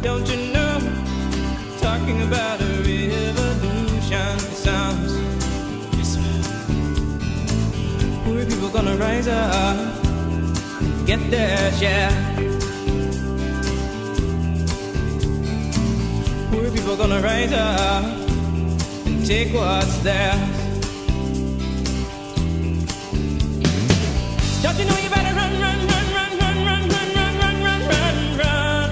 Don't you know? Talking about a revolution sounds whisper. Poor people gonna rise up, get their share. Poor people gonna rise up and take what's theirs. Don't you know you better run, run, run, run, run, run, run, run, run, run, run, run.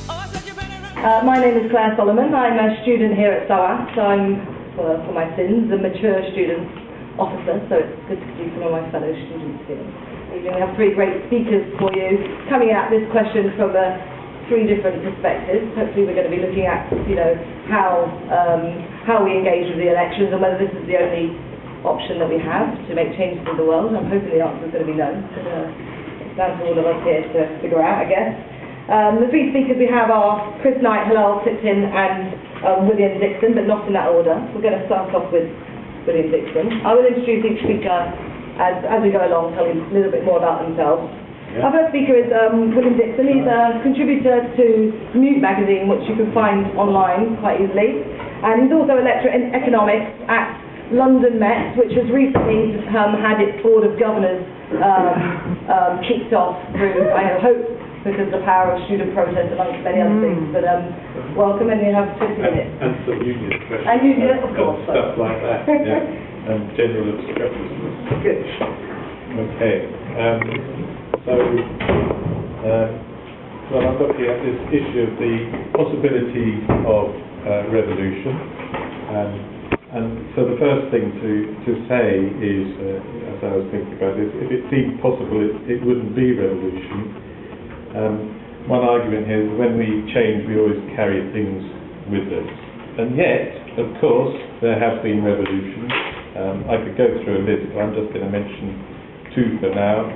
Oh, I said you better run. My name is Claire Solomon. I'm a student here at SOAS. I'm, for my sins, a mature student officer, so it's good to see some of my fellow students here. We have three great speakers for you, coming at this question from three different perspectives. Hopefully we're going to be looking at, how we engage with the elections and whether this is the only option that we have to make changes in the world. I'm hoping the answer is going to be no, but it's down to all of us here to figure out, I guess. The three speakers we have are Chris Knight, Hillel Ticktin and William Dixon, but not in that order. We're going to start off with William Dixon. I will introduce each speaker as we go along, tell you a little bit more about themselves. Yeah. Our first speaker is William Dixon. He's a contributor to Mute magazine, which you can find online quite easily. And he's also a lecturer in economics at London Met, which has recently had its Board of Governors kicked off through, I hope, because of the power of student protest amongst many other things. But welcome, and you have 20 minutes. And some union questions. And union, of course. Stuff like that, yeah. And general obstructions. Good. Okay. Well, I'm looking at this issue of the possibility of revolution. And so the first thing to say is, as I was thinking about this, if it seemed possible, it wouldn't be revolution. One argument here is when we change, we always carry things with us. And yet, of course, there have been revolutions. I could go through a list, but I'm just going to mention two for now.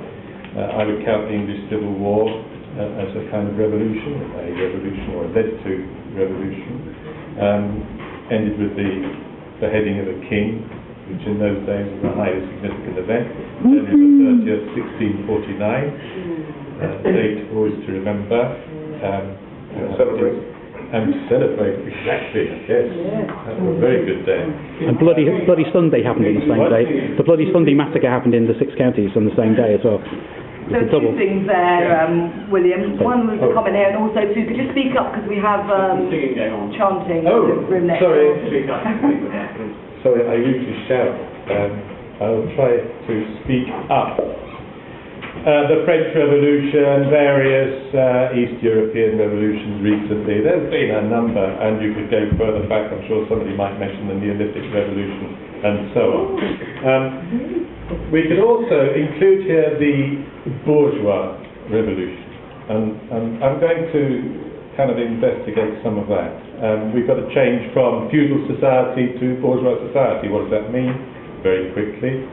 I would count the English Civil War as a kind of revolution, or led to revolution. Ended with the beheading of a king, which in those days was a highly significant event. January 30th, 1649. Date always to remember. And to celebrate, exactly, yes. That was a very good day. And Bloody Sunday happened on the same day. The Bloody Sunday massacre happened in the 6 counties on the same day as well. So two things there, William. One was a comment here, and also two, could you speak up because we have chanting in the room next door. Sorry, I usually shout. I will try to speak up. The French Revolution, various East European revolutions recently. There's been a number, and you could go further back. I'm sure somebody might mention the Neolithic Revolution, and so on. We could also include here the bourgeois revolution, and I'm going to kind of investigate some of that. We've got to change from feudal society to bourgeois society. What does that mean? Very quickly.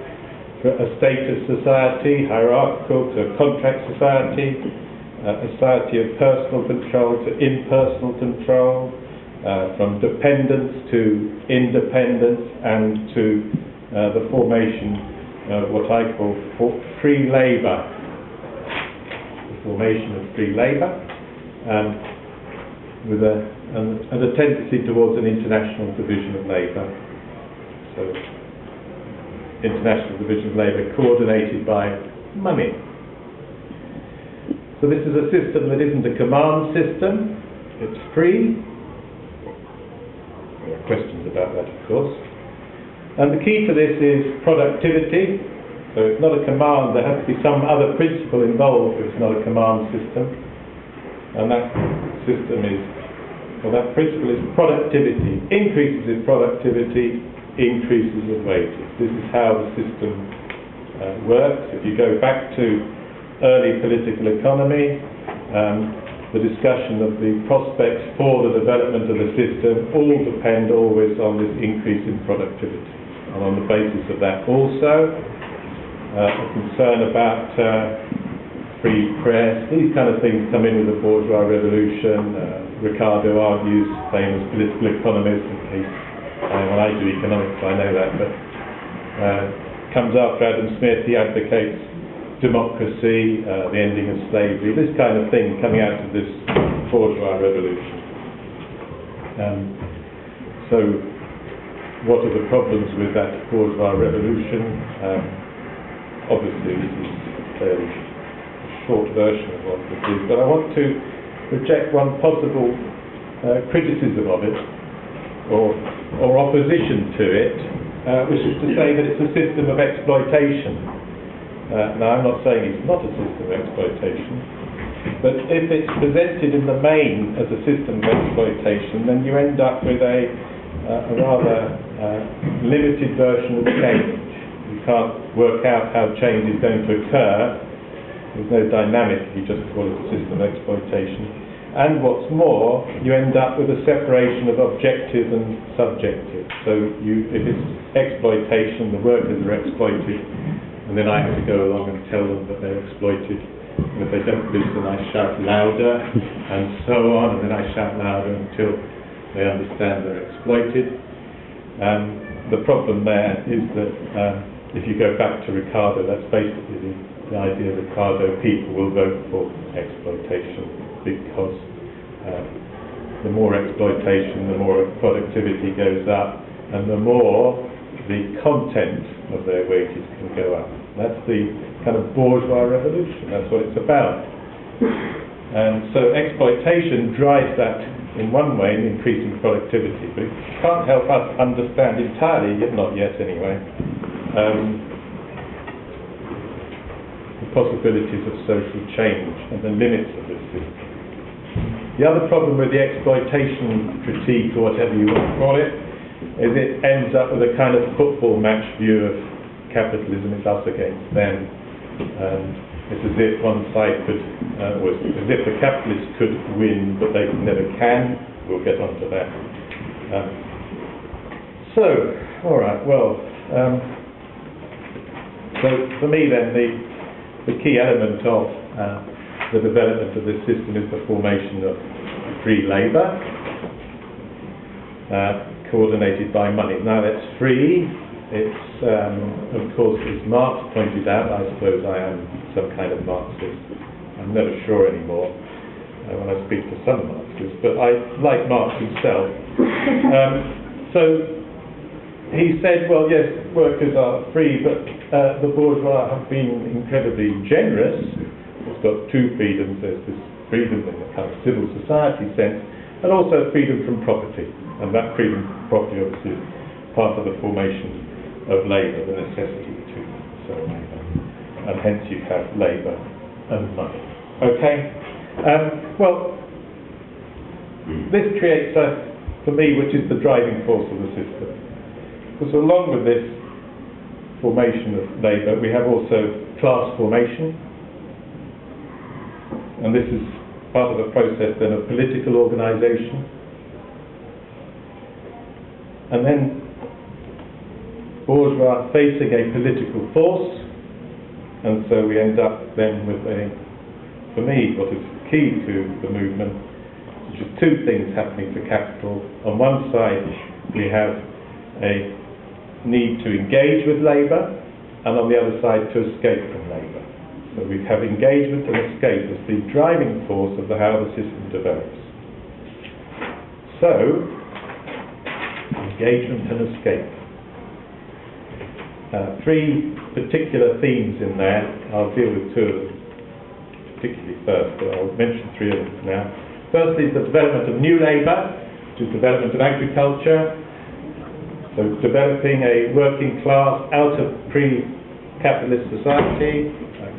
A status society, hierarchical, to a contract society, a society of personal control to impersonal control, from dependence to independence, and to the formation of what I call free labour. The formation of free labour, with a tendency towards an international division of labour. So, international division of labour coordinated by money. So this is a system that isn't a command system, it's free. There are questions about that, of course. And the key to this is productivity. So it's not a command, there has to be some other principle involved if it's not a command system. And that system is, well, that principle is productivity. Increases in productivity, increases in wages. This is how the system works. If you go back to early political economy, the discussion of the prospects for the development of the system all depend always on this increase in productivity. And on the basis of that also, a concern about free press, these kind of things come in with the bourgeois revolution. Ricardo argues, famous political economist, in case when I do economics I know that, but comes after Adam Smith. He advocates democracy, the ending of slavery, this kind of thing coming out of this bourgeois revolution. So what are the problems with that bourgeois revolution? Obviously this is a fairly short version of what it is, but I want to reject one possible criticism of it, or opposition to it, which is to say that it's a system of exploitation. Now I'm not saying it's not a system of exploitation, but if it's presented in the main as a system of exploitation, then you end up with a rather limited version of change. You can't work out how change is going to occur. There's no dynamic if you just call it a system of exploitation. And what's more, you end up with a separation of objective and subjective. So if it's exploitation, the workers are exploited, and then I have to go along and tell them that they're exploited. And if they don't listen, I shout louder, and so on, and then I shout louder until they understand they're exploited. The problem there is that if you go back to Ricardo, that's basically the idea of Ricardo: people will vote for exploitation, because the more exploitation, the more productivity goes up, and the more the content of their wages can go up. That's the kind of bourgeois revolution. That's what it's about. And so exploitation drives that in one way, in increasing productivity, but it can't help us understand entirely, yet not yet anyway, the possibilities of social change and the limits of this system. The other problem with the exploitation critique, or whatever you want to call it, is it ends up with a kind of football match view of capitalism. It's us against them. It's as if one side could, or as if the capitalists could win, but they never can. We'll get onto that. All right, well, so for me then, the key element of the development of this system is the formation of free labour, coordinated by money. Now that's free. It's, of course, as Marx pointed out, I suppose I am some kind of Marxist. I'm never sure anymore when I speak to some Marxists, but I like Marx himself. So he said, well, yes, workers are free, but the bourgeois have been incredibly generous. It's got two freedoms. There's this freedom in the kind of civil society sense, and also freedom from property. And that freedom from property obviously is part of the formation of labour, the necessity to sell labour. And hence you have labour and money. Okay? Well, this creates for me, which is the driving force of the system. Because along with this formation of labour, we have also class formation. And this is part of the process then of political organisation. And then bourgeois facing a political force, and so we end up then with for me, what is key to the movement, which is two things happening to capital. On one side, we have a need to engage with labour, and on the other side, to escape from labour. So we have engagement and escape as the driving force of how the system develops. So, engagement and escape. Three particular themes in there. I'll deal with two of them particularly first, but I'll mention three of them now. Firstly is the development of new labour, which is development of agriculture. So developing a working class out of pre-capitalist society,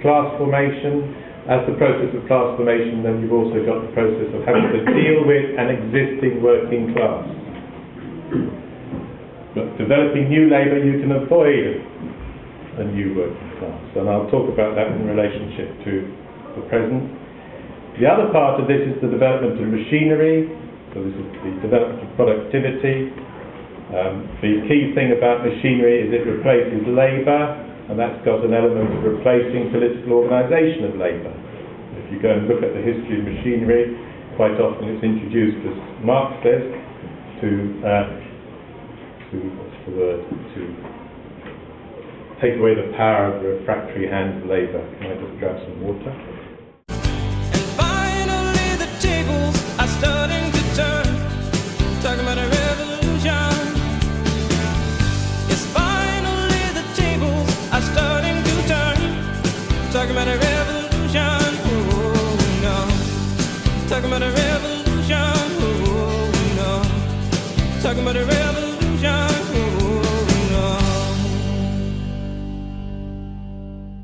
class formation. As the process of class formation, then you've also got the process of having to deal with an existing working class. But developing new labour, you can avoid a new working class. And I'll talk about that in relationship to the present. The other part of this is the development of machinery. So this is the development of productivity. The key thing about machinery is it replaces labour, and that's got an element of replacing political organisation of labour. If you go and look at the history of machinery, quite often it's introduced, as Marx says, to take away the power of refractory hand labour. Can I just grab some water? And finally the tables are starting to turn. Talking about a revolution. Yes, finally the tables are starting to turn. Talking about a revolution. Oh no. Talking about a revolution. Oh no. Talking about a revolution.